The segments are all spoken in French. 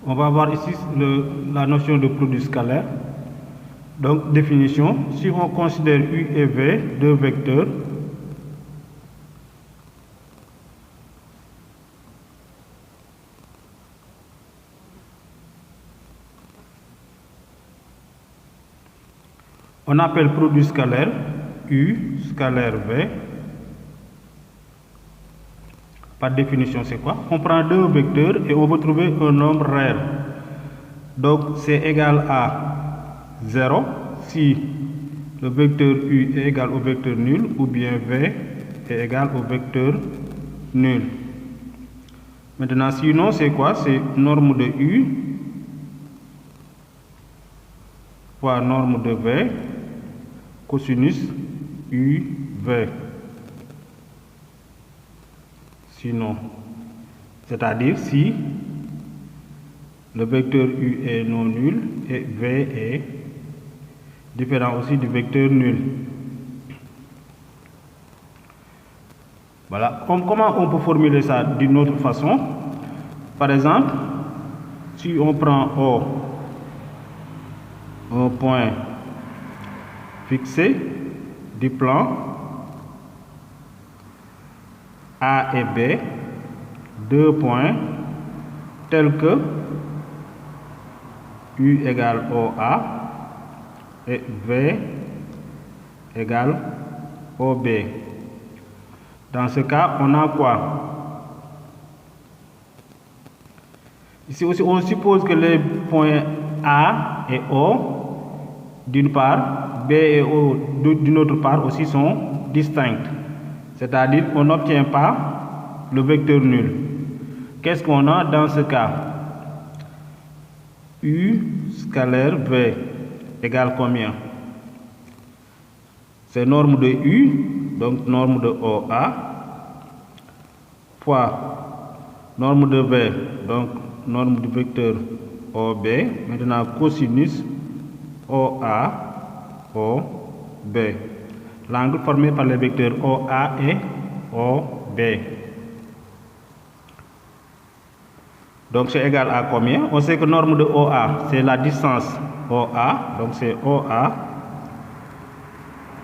On va voir ici la notion de produit scalaire. Donc, définition, si on considère U et V deux vecteurs, on appelle produit scalaire U scalaire V. Par définition, c'est quoi? On prend deux vecteurs et on veut trouver un nombre réel. Donc, c'est égal à 0 si le vecteur U est égal au vecteur nul ou bien V est égal au vecteur nul. Maintenant, sinon, c'est quoi? C'est norme de U fois norme de V cosinus UV. Sinon, c'est-à-dire si le vecteur U est non nul et V est différent aussi du vecteur nul. Voilà. Comment on peut formuler ça d'une autre façon? Par exemple, si on prend O, un point fixé du plan A et B, deux points tels que U égale OA et V égale OB. Dans ce cas, on a quoi? Ici aussi, on suppose que les points A et O, d'une part, B et O, d'une autre part, aussi sont distincts. C'est-à-dire qu'on n'obtient pas le vecteur nul. Qu'est-ce qu'on a dans ce cas? U scalaire V égale combien? C'est norme de U, donc norme de OA, fois norme de V, donc norme du vecteur OB, maintenant cosinus OA, OB. L'angle formé par les vecteurs OA et OB. Donc c'est égal à combien? On sait que norme de OA, c'est la distance OA, donc c'est OA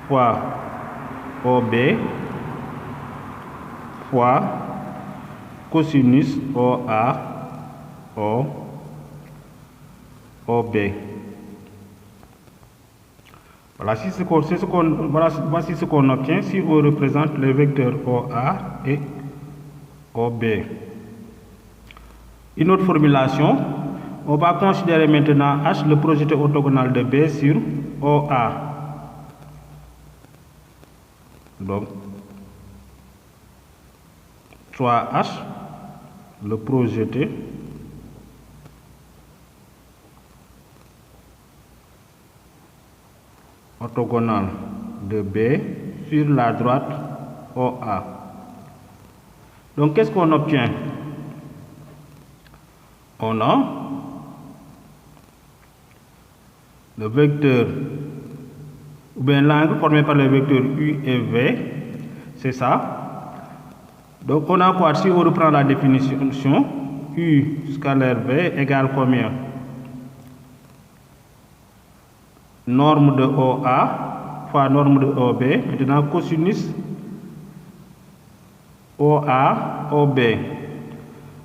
fois OB fois cosinus OA, OB. Voilà, voici ce qu'on obtient si on représente les vecteurs OA et OB. Une autre formulation, on va considérer maintenant H, le projeté orthogonal de B sur OA. Donc, 3H, le projeté orthogonal de B sur la droite OA. Donc, qu'est-ce qu'on obtient? On a le vecteur, ou bien l'angle formé par les vecteurs U et V, c'est ça. Donc, on a quoi? Si on reprend la définition, U scalaire V égale combien? Norme de OA fois norme de OB, maintenant cosinus OA, OB.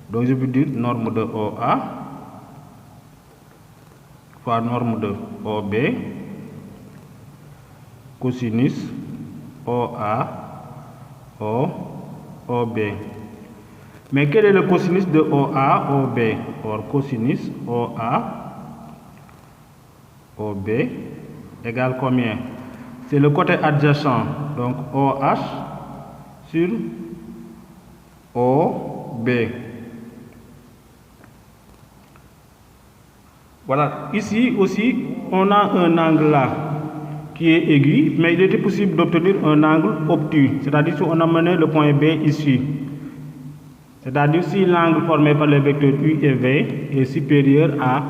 Donc je veux dire norme de OA fois norme de OB cosinus OA, OB. Mais quel est le cosinus de OA, OB? Or cosinus OA, OB égale combien? C'est le côté adjacent, donc OH sur OB. Voilà, ici aussi, on a un angle là qui est aigu, mais il était possible d'obtenir un angle obtus, c'est-à-dire si on amenait le point B ici. C'est-à-dire si l'angle formé par les vecteurs U et V est supérieur à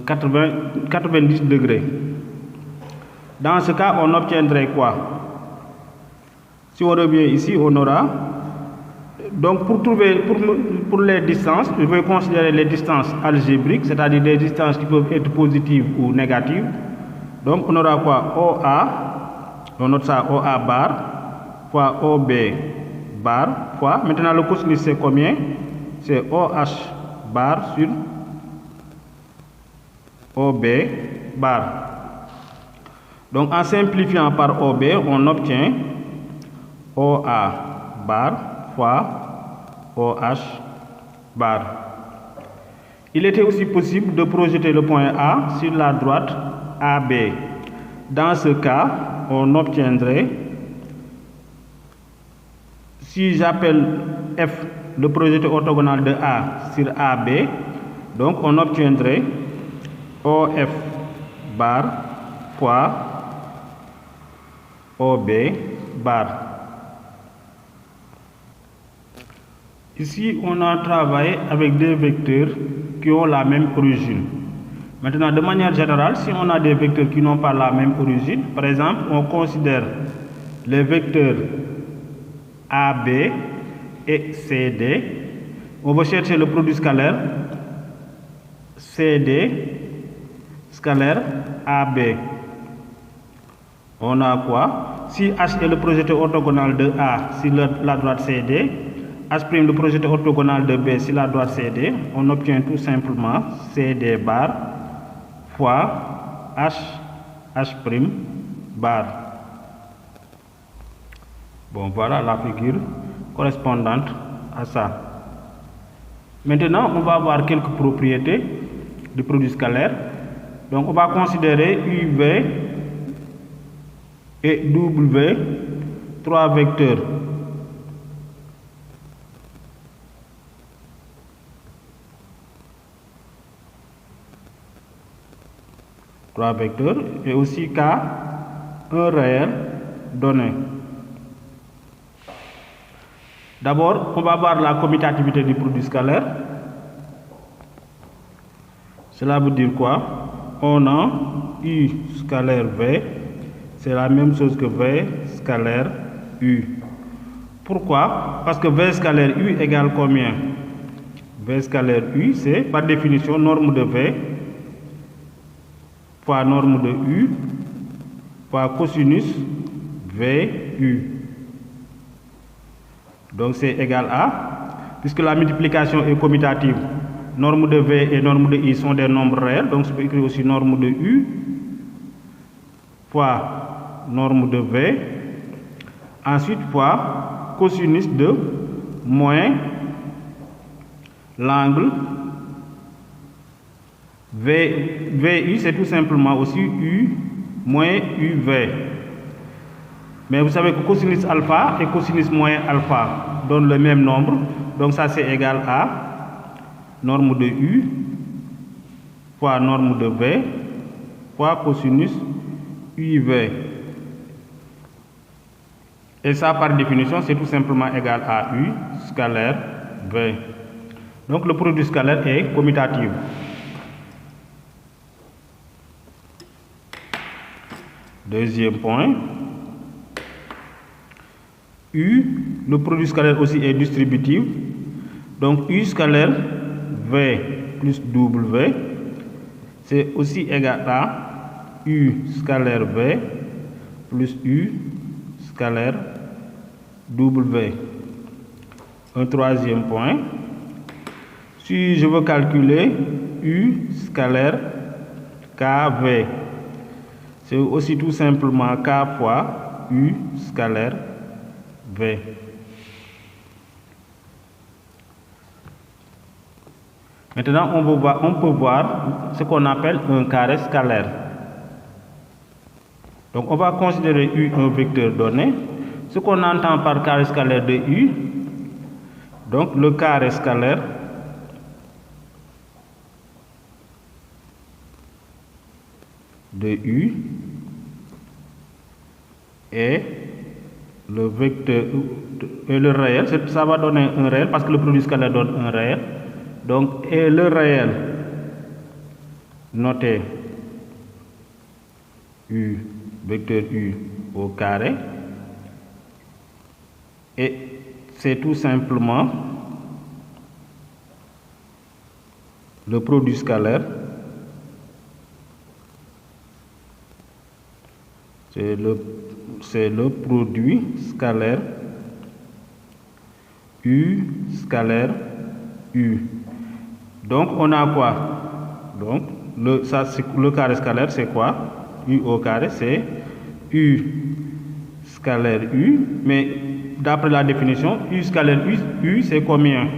90 degrés. Dans ce cas, on obtiendrait quoi? Si on revient ici, on aura Donc pour les distances, je vais considérer les distances algébriques, c'est-à-dire des distances qui peuvent être positives ou négatives. Donc on aura quoi? OA, on note ça OA bar, fois OB bar, fois, maintenant le cosinus c'est combien? C'est OH bar sur OB bar. Donc en simplifiant par OB, on obtient OA bar fois OH bar. Il était aussi possible de projeter le point A sur la droite AB. Dans ce cas, on obtiendrait, si j'appelle F le projeté orthogonal de A sur AB, donc on obtiendrait OF bar fois OB bar. Ici, on a travaillé avec des vecteurs qui ont la même origine. Maintenant, de manière générale, si on a des vecteurs qui n'ont pas la même origine, par exemple, on considère les vecteurs AB et CD. On va chercher le produit scalaire CD scalaire AB. On a quoi? Si H est le projeté orthogonal de A sur la droite CD, H' le projeté orthogonal de B sur la droite CD, on obtient tout simplement CD bar fois H' bar. Bon, voilà la figure correspondante à ça. Maintenant, on va voir quelques propriétés du produit scalaire. Donc, on va considérer UV et W, trois vecteurs. Trois vecteurs et aussi K, un réel donné. D'abord, on va voir la commutativité du produit scalaire. Cela veut dire quoi? On a U scalaire V, c'est la même chose que V scalaire U. Pourquoi? Parce que V scalaire U égale combien? V scalaire U, c'est par définition norme de V fois norme de U fois cosinus VU. Donc c'est égal à, puisque la multiplication est commutative, norme de V et norme de I sont des nombres réels, donc je peux écrire aussi norme de U fois norme de V, ensuite fois cosinus de moins l'angle VU, c'est tout simplement aussi U moins UV. Mais vous savez que cosinus alpha et cosinus moins alpha donnent le même nombre. Donc ça c'est égal à norme de U fois norme de V fois cosinus UV. Et ça par définition c'est tout simplement égal à U scalaire V. Donc le produit scalaire est commutatif. Deuxième point. U, le produit scalaire aussi est distributif. Donc U scalaire V plus W, c'est aussi égal à U scalaire V plus U scalaire W. Un troisième point. Si je veux calculer U scalaire KV, c'est aussi tout simplement K fois U scalaire V. Maintenant, on peut voir ce qu'on appelle un carré scalaire. Donc, on va considérer U un vecteur donné. Ce qu'on entend par carré scalaire de U, donc le carré scalaire de U est le vecteur et le réel, ça va donner un réel parce que le produit scalaire donne un réel. Donc, et le réel noté U, vecteur U au carré, et c'est tout simplement le produit scalaire. C'est le produit scalaire U scalaire U. Donc on a quoi? Donc le carré scalaire c'est quoi? U au carré c'est U scalaire U, mais d'après la définition, U scalaire U c'est combien?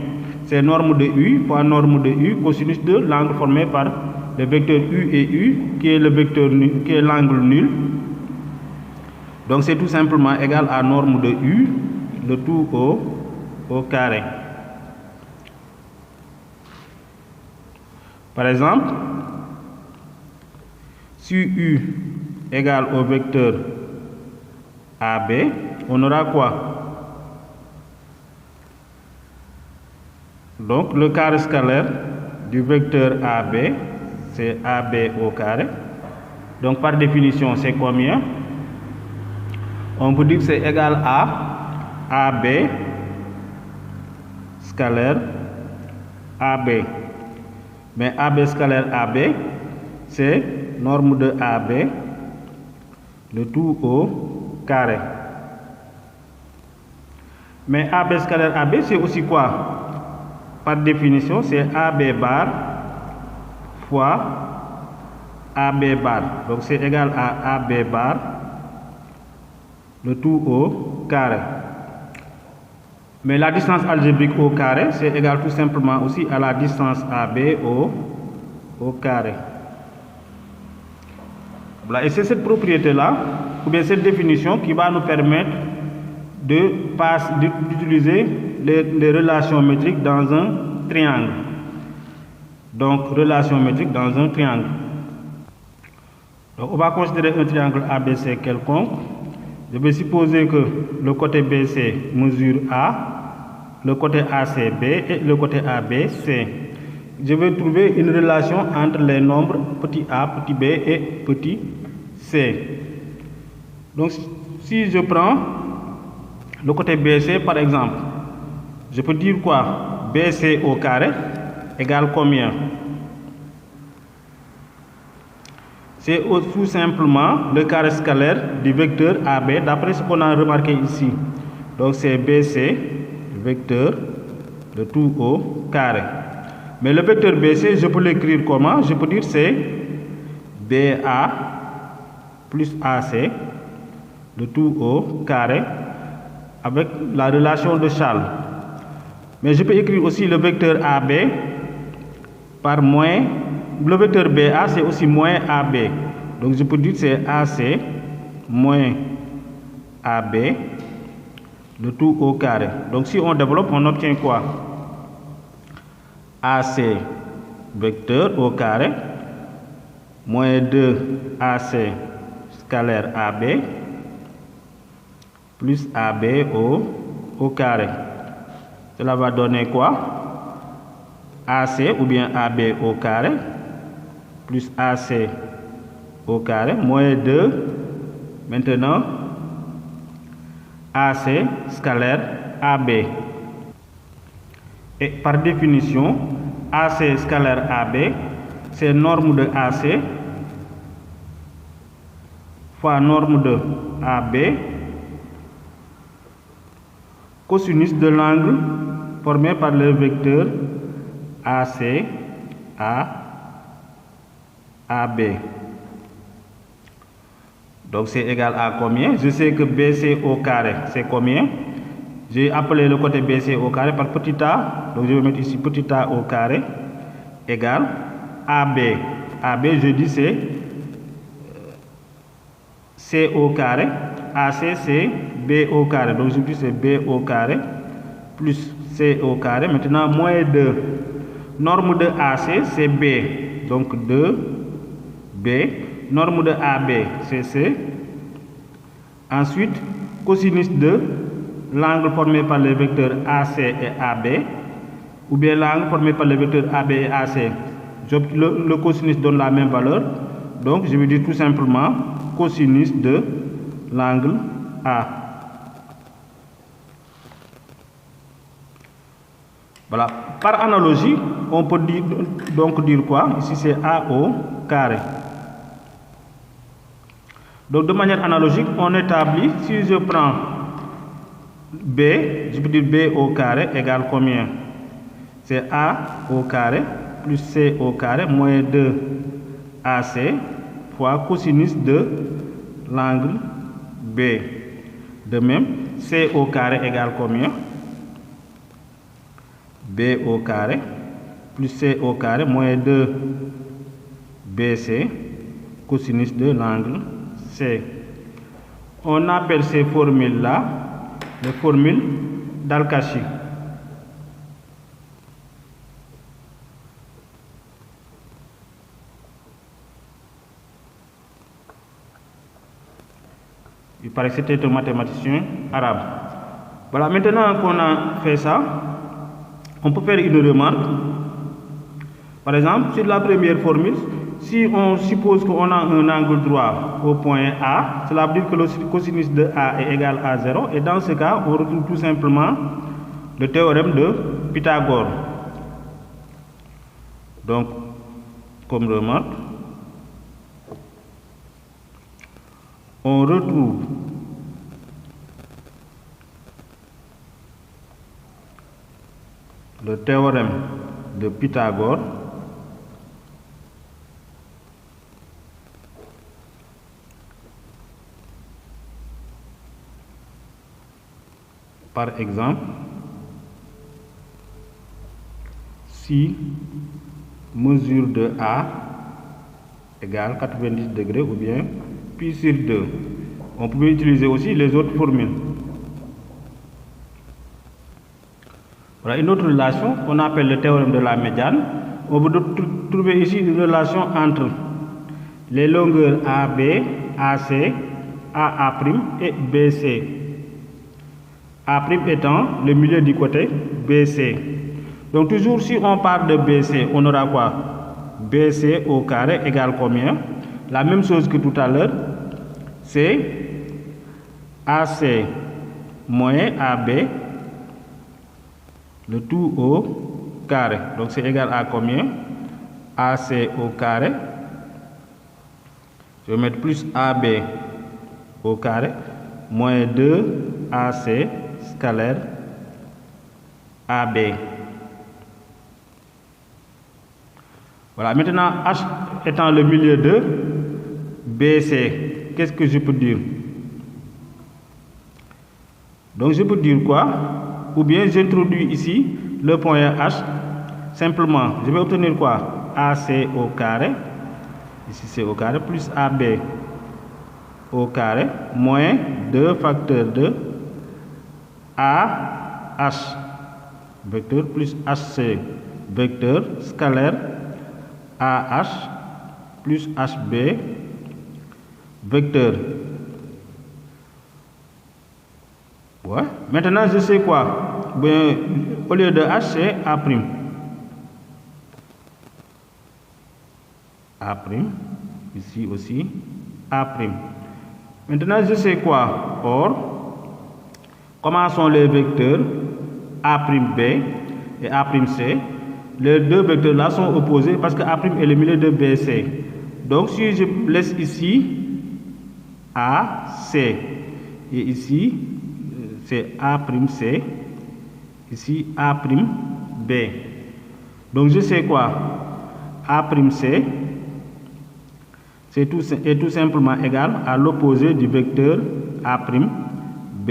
C'est norme de U fois norme de U cosinus de l'angle formé par le vecteur U et U qui est le vecteur nul, qui est l'angle nul. Donc c'est tout simplement égal à norme de U, le tout au carré. Par exemple, si U égale au vecteur AB, on aura quoi? Donc le carré scalaire du vecteur AB, c'est AB au carré. Donc par définition, c'est combien? On peut dire que c'est égal à AB scalaire AB. Mais AB scalaire AB, c'est norme de AB, le tout au carré. Mais AB scalaire AB, c'est aussi quoi? Par définition, c'est AB bar fois AB bar. Donc c'est égal à AB bar, le tout au carré. Mais la distance algébrique au carré, c'est égal tout simplement aussi à la distance AB au carré. Voilà, et c'est cette propriété-là, ou bien cette définition, qui va nous permettre d'utiliser les relations métriques dans un triangle. Donc, relations métriques dans un triangle. Donc, on va considérer un triangle ABC quelconque. Je vais supposer que le côté BC mesure A, le côté AC B et le côté AB C. Je vais trouver une relation entre les nombres petit a, petit b et petit c. Donc si je prends le côté BC par exemple, je peux dire quoi? BC au carré égale combien? C'est tout simplement le carré scalaire du vecteur AB d'après ce qu'on a remarqué ici. Donc c'est BC, vecteur, le tout au carré. Mais le vecteur BC, je peux l'écrire comment? Je peux dire c'est BA plus AC, le tout au carré, avec la relation de Charles. Mais je peux écrire aussi le vecteur AB par moins. Le vecteur BA, c'est aussi moins AB. Donc je peux dire c'est AC moins AB, le tout au carré. Donc si on développe, on obtient quoi? AC vecteur au carré moins 2 AC scalaire AB plus AB au carré. Cela va donner quoi? AC ou bien AB au carré plus AC au carré moins 2 maintenant AC scalaire AB. Et par définition, AC scalaire AB, c'est norme de AC fois norme de AB cosinus de l'angle formé par le vecteur AC AB. Donc c'est égal à combien? Je sais que BC au carré, c'est combien? J'ai appelé le côté BC au carré par petit a. Donc je vais mettre ici petit a au carré égale AB. AB, je dis c'est C au carré. AC, c'est B au carré. Donc je dis c'est B au carré plus C au carré. Maintenant, moins 2. Norme de AC, c'est B. Donc 2B. Norme de AB, c'est C. Ensuite, cosinus de l'angle formé par les vecteurs AC et AB, ou bien l'angle formé par les vecteurs AB et AC. Le cosinus donne la même valeur. Donc, je vais dire tout simplement cosinus de l'angle A. Voilà. Par analogie, on peut donc dire quoi? Ici, c'est A au carré. Donc, de manière analogique, on établit, si je prends B, je peux dire B au carré égale combien? C'est A au carré plus C au carré moins 2AC fois cosinus de l'angle B. De même, C au carré égale combien? B au carré plus C au carré moins 2BC cosinus de l'angle C. On appelle ces formules-là les formules d'Al-Kashi. Il paraît que c'était un mathématicien arabe. Voilà, maintenant qu'on a fait ça, on peut faire une remarque. Par exemple, sur la première formule, si on suppose qu'on a un angle droit au point A, cela veut dire que le cosinus de A est égal à 0. Et dans ce cas, on retrouve tout simplement le théorème de Pythagore. Donc, comme remarque, on retrouve le théorème de Pythagore par exemple si mesure de A égale 90 degrés ou bien pi sur 2. On peut utiliser aussi les autres formules. Voilà une autre relation qu'on appelle le théorème de la médiane. On peut trouver ici une relation entre les longueurs AB, AC, AA' et BC. A' étant le milieu du côté BC. Donc toujours si on part de BC, on aura quoi? BC au carré égale combien? La même chose que tout à l'heure, c'est AC moins AB, le tout au carré. Donc c'est égal à combien? AC au carré. Je vais mettre plus AB au carré moins 2AC scalaire AB. Voilà, maintenant H étant le milieu de BC, qu'est-ce que je peux dire? Donc je peux dire quoi? Ou bien j'introduis ici le point H, simplement je vais obtenir quoi? AC au carré, ici c'est au carré, plus AB au carré, moins 2 facteurs de AH vecteur plus HC vecteur scalaire AH plus HB vecteur. Ouais. Maintenant, je sais quoi? Ben, au lieu de H, c'est A'. A'. Ici aussi, A'. Maintenant, je sais quoi? Or, comment sont les vecteurs A'B et A'C? Les deux vecteurs là sont opposés parce que A' est le milieu de BC. Donc, si je laisse ici AC et ici, c'est A'C, ici A'B. Donc je sais quoi? A'C est tout simplement égal à l'opposé du vecteur A'B.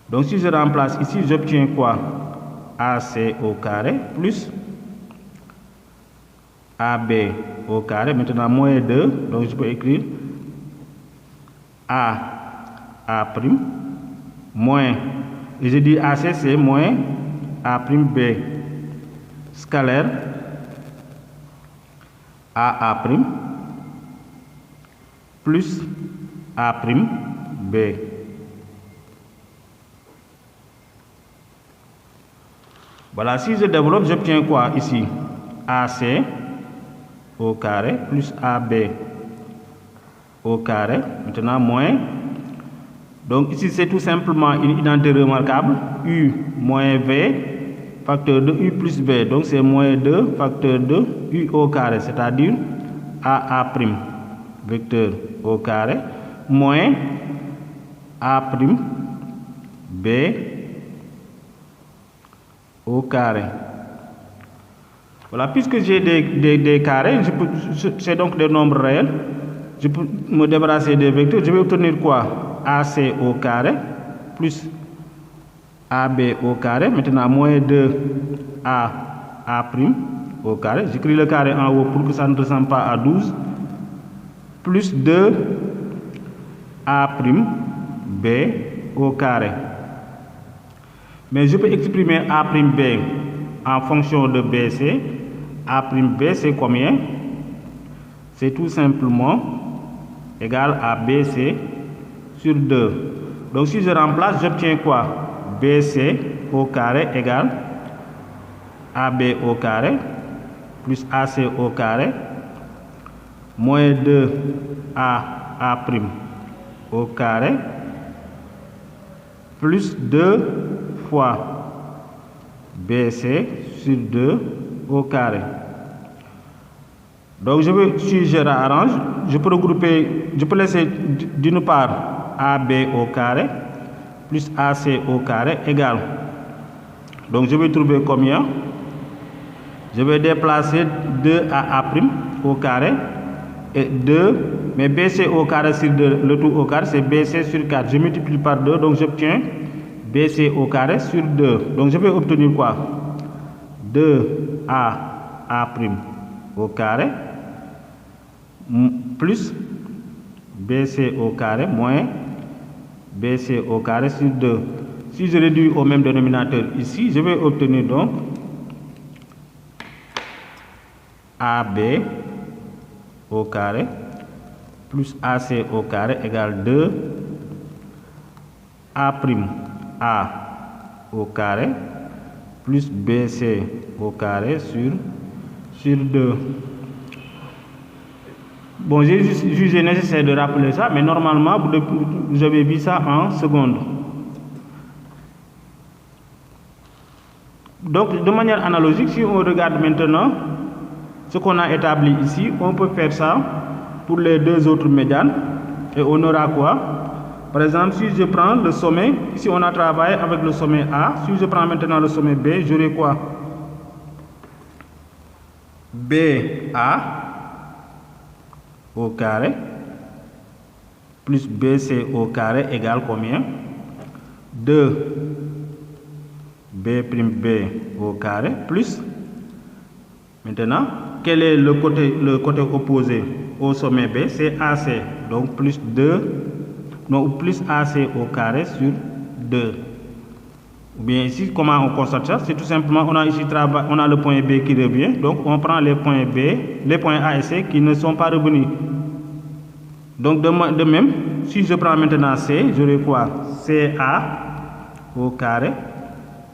Donc si je remplace ici, j'obtiens quoi? AC au carré plus AB au carré, maintenant moins 2, donc je peux écrire A' moins, et je dis AC c'est moins A'B scalaire AA' plus A'B. Voilà, si je développe, j'obtiens quoi ici? AC au carré plus AB au carré, maintenant moins Donc ici, c'est tout simplement une identité remarquable. U moins V, facteur de U plus V. Donc c'est moins 2 facteur de U au carré, c'est-à-dire A prime, vecteur au carré, moins A prime B au carré. Voilà, puisque j'ai des carrés, c'est donc des nombres réels, je peux me débarrasser des vecteurs. Je vais obtenir quoi? AC au carré plus AB au carré. Maintenant, moins 2A prime au carré. J'écris le carré en haut pour que ça ne ressemble pas à 12. Plus 2A prime B au carré. Mais je peux exprimer A prime B en fonction de BC. A prime B, c'est combien? C'est tout simplement égal à BC sur 2. Donc si je remplace, j'obtiens quoi? BC au carré égale AB au carré plus AC au carré moins 2A prime au carré plus 2 fois BC sur 2 au carré. Donc si je réarrange, je peux regrouper, je peux laisser d'une part AB au carré plus AC au carré égale. Donc je vais trouver combien? Je vais déplacer 2A prime au carré et 2, mais BC au carré sur 2, le tout au carré, c'est BC sur 4. Je multiplie par 2, donc j'obtiens BC au carré sur 2. Donc je vais obtenir quoi? 2A prime au carré plus BC au carré moins BC au carré sur 2. Si je réduis au même dénominateur ici, je vais obtenir donc AB au carré plus AC au carré égale 2 A prime A au carré plus BC au carré sur 2. Bon, j'ai jugé nécessaire de rappeler ça, mais normalement, vous avez vu ça en seconde. Donc, de manière analogique, si on regarde maintenant ce qu'on a établi ici, on peut faire ça pour les deux autres médianes. Et on aura quoi? Par exemple, si je prends le sommet, ici on a travaillé avec le sommet A, si je prends maintenant le sommet B, j'aurai quoi? BA au carré plus BC au carré égale combien? 2 B prime B au carré plus, maintenant, quel est le côté opposé au sommet B? C'est AC, donc plus 2, non, plus AC au carré sur 2. Ou bien ici, comment on constate ça? C'est tout simplement, on a ici on a le point B qui revient, donc on prend les points B, les points A et C qui ne sont pas revenus. Donc de même, si je prends maintenant C, j'aurai quoi? CA au carré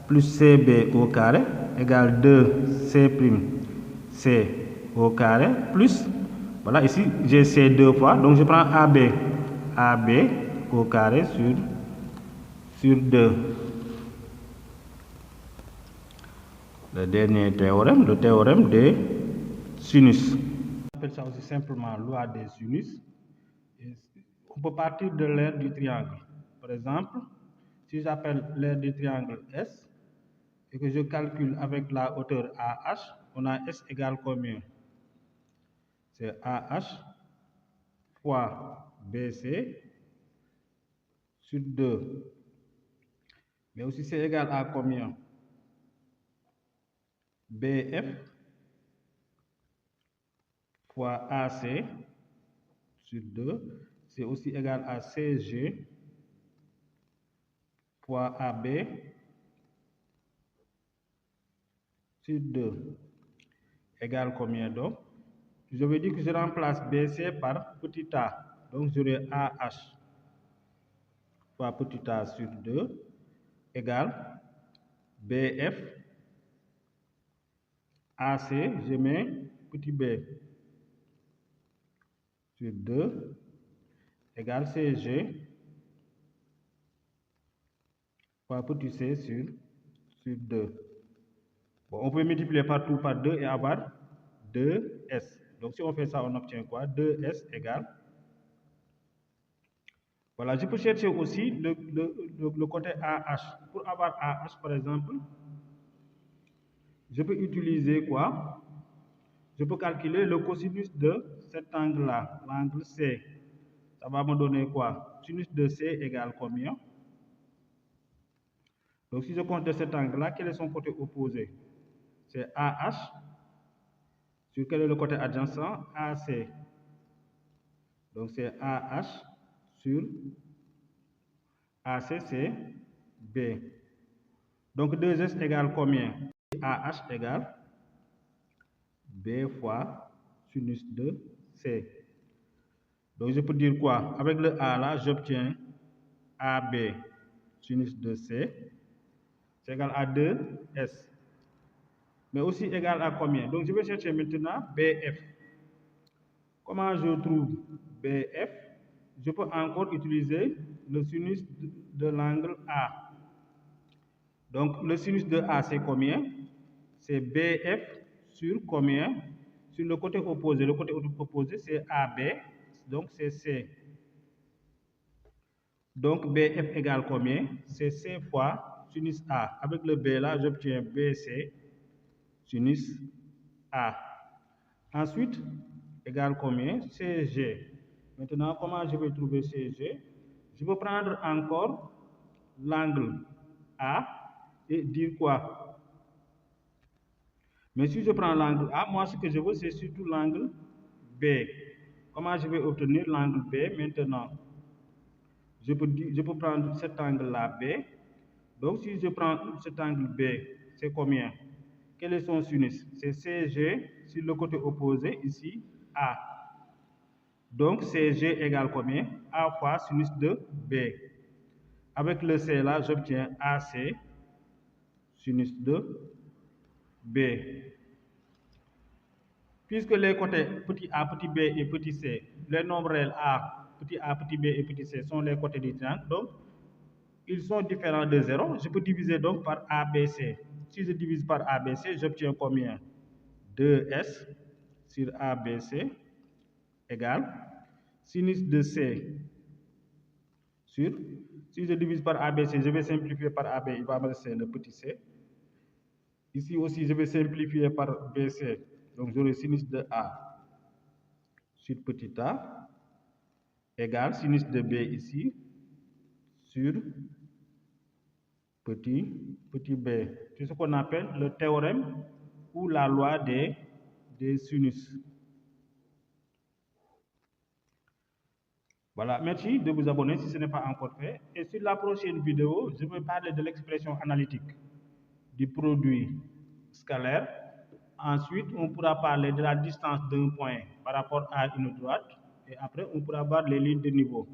plus CB au carré égale 2C prime C au carré plus, voilà, ici j'ai C deux fois, donc je prends AB au carré sur 2. Le dernier théorème, le théorème des sinus. On appelle ça aussi simplement loi des sinus. On peut partir de l'aire du triangle. Par exemple, si j'appelle l'aire du triangle S et que je calcule avec la hauteur AH, on a S égale combien? C'est AH fois BC sur 2. Mais aussi c'est égal à combien? BF fois AC sur 2, c'est aussi égal à CG fois AB sur 2. Égale combien donc? Je veux dire que je remplace BC par petit a. Donc j'aurai AH fois petit a sur 2 égale BF AC, je mets petit b sur 2 égale CG fois petit c sur 2. Bon, on peut multiplier partout par 2 et avoir 2s. Donc si on fait ça, on obtient quoi? 2s égale. Voilà, je peux chercher aussi le côté AH. Pour avoir AH, par exemple, je peux utiliser quoi? Je peux calculer le cosinus de cet angle-là, l'angle C. Ça va me donner quoi? Sinus de C égale combien? Donc si je compte de cet angle-là, quel est son côté opposé? C'est AH. Sur quel est le côté adjacent? AC. Donc c'est AH sur AC, c'est B. Donc 2S égale combien? AH égale B fois sinus de C. Donc je peux dire quoi? Avec le A là, j'obtiens AB sinus de C. C'est égal à 2S. Mais aussi égal à combien? Donc je vais chercher maintenant BF. Comment je trouve BF? Je peux encore utiliser le sinus de l'angle A. Donc le sinus de A c'est combien? C'est BF sur combien? Sur le côté opposé. Le côté opposé c'est AB, donc c'est C. Donc BF égale combien? C'est C fois sinus A. Avec le B là, j'obtiens BC sinus A. Ensuite, égale combien? CG. Maintenant, comment je vais trouver CG? Je peux prendre encore l'angle A et dire quoi? Mais si je prends l'angle A, moi ce que je veux, c'est surtout l'angle B. Comment je vais obtenir l'angle B maintenant? Je peux prendre cet angle-là B. Donc si je prends cet angle B, c'est combien? Quel est son sinus? C'est CG sur le côté opposé, ici, A. Donc CG égale combien? A fois sinus de B. Avec le C là, j'obtiens AC sinus de B. Puisque les côtés petit a, petit b et petit c, les nombres réels a, petit b et petit c sont les côtés du triangle, donc ils sont différents de 0. Je peux diviser donc par ABC. Si je divise par ABC, j'obtiens combien? 2S sur ABC égale sinus de C sur, si je divise par ABC, je vais simplifier par AB, il va me rester le petit c. Ici aussi, je vais simplifier par BC, donc j'aurai sinus de A sur petit a égale sinus de B ici sur petit b. C'est ce qu'on appelle le théorème ou la loi des sinus. Voilà, merci de vous abonner si ce n'est pas encore fait. Et sur la prochaine vidéo, je vais parler de l'expression analytique du produit scalaire. Ensuite, on pourra parler de la distance d'un point par rapport à une droite. Et après, on pourra voir les lignes de niveau.